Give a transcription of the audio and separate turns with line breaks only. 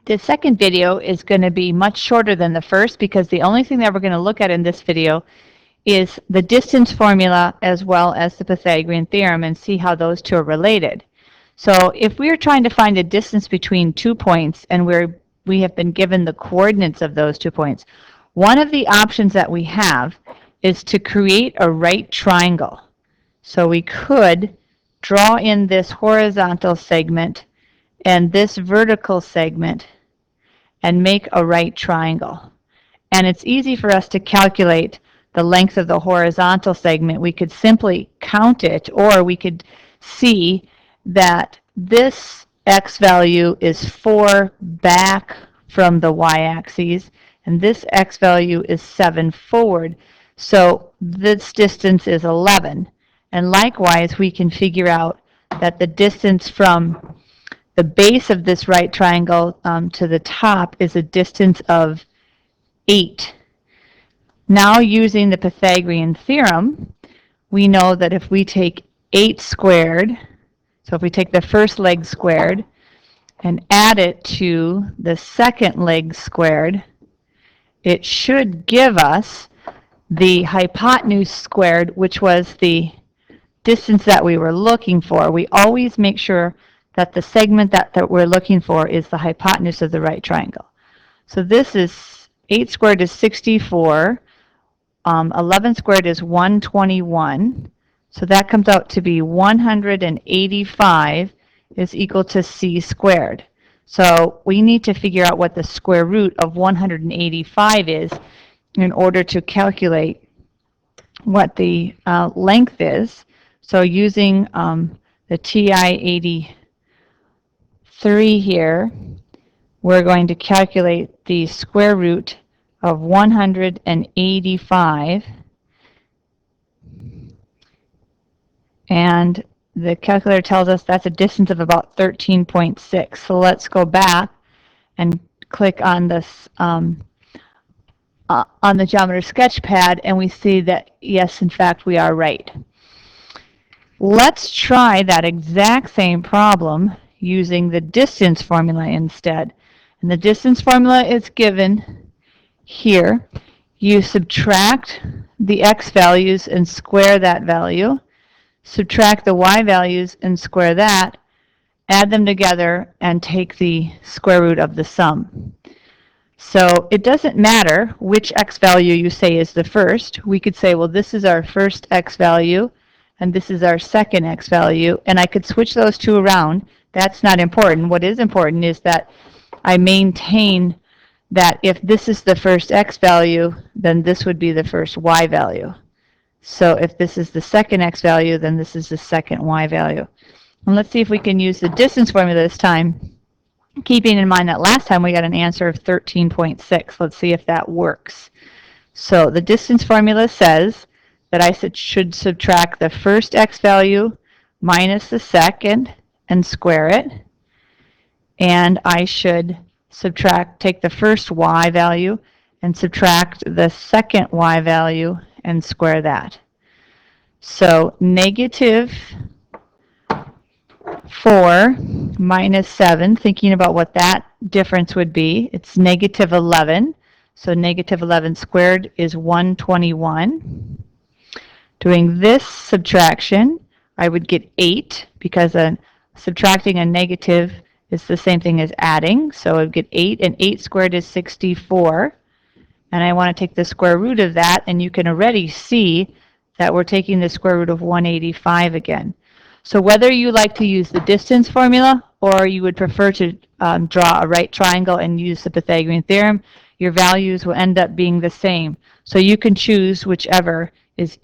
The second video is going to be much shorter than the first because the only thing that we're going to look at in this video is the distance formula as well as the Pythagorean theorem and see how those two are related. So if we're trying to find a distance between 2 points and we have been given the coordinates of those 2 points, one of the options that we have is to create a right triangle. So we could draw in this horizontal segment and this vertical segment and make a right triangle. And it's easy for us to calculate the length of the horizontal segment. We could simply count it, or we could see that this x value is 4 back from the y-axis, and this x value is 7 forward. So this distance is 11. And likewise, we can figure out that the distance from the base of this right triangle to the top is a distance of 8. Now, using the Pythagorean theorem, we know that if we take 8 squared, so if we take the first leg squared and add it to the second leg squared, it should give us the hypotenuse squared, which was the distance that we were looking for. We always make sure that the segment that we're looking for is the hypotenuse of the right triangle. So this is 8 squared is 64, 11 squared is 121, so that comes out to be 185 is equal to c squared. So we need to figure out what the square root of 185 is in order to calculate what the length is. So using the TI-83 here, we're going to calculate the square root of 185, and the calculator tells us that's a distance of about 13.6. So let's go back and click on this on the Geometry Sketchpad, and we see that yes, in fact, we are right. Let's try that exact same problem using the distance formula instead. And the distance formula is given here. You subtract the x values and square that value, subtract the y values and square that, add them together and take the square root of the sum. So it doesn't matter which x value you say is the first. We could say, well, this is our first x value and this is our second x value, and I could switch those two around. That's not important. What is important is that I maintain that if this is the first x value, then this would be the first y value. So if this is the second x value, then this is the second y value. And let's see if we can use the distance formula this time, keeping in mind that last time we got an answer of 13.6. Let's see if that works. So the distance formula says that I should subtract the first x value minus the second and square it. And I should take the first y value and subtract the second y value and square that. So negative 4 minus 7, thinking about what that difference would be, it's negative 11. So negative 11 squared is 121. Doing this subtraction, I would get 8, because subtracting a negative is the same thing as adding. So I would get 8, and 8 squared is 64. And I want to take the square root of that, and you can already see that we're taking the square root of 185 again. So whether you like to use the distance formula or you would prefer to draw a right triangle and use the Pythagorean theorem, your values will end up being the same. So you can choose whichever is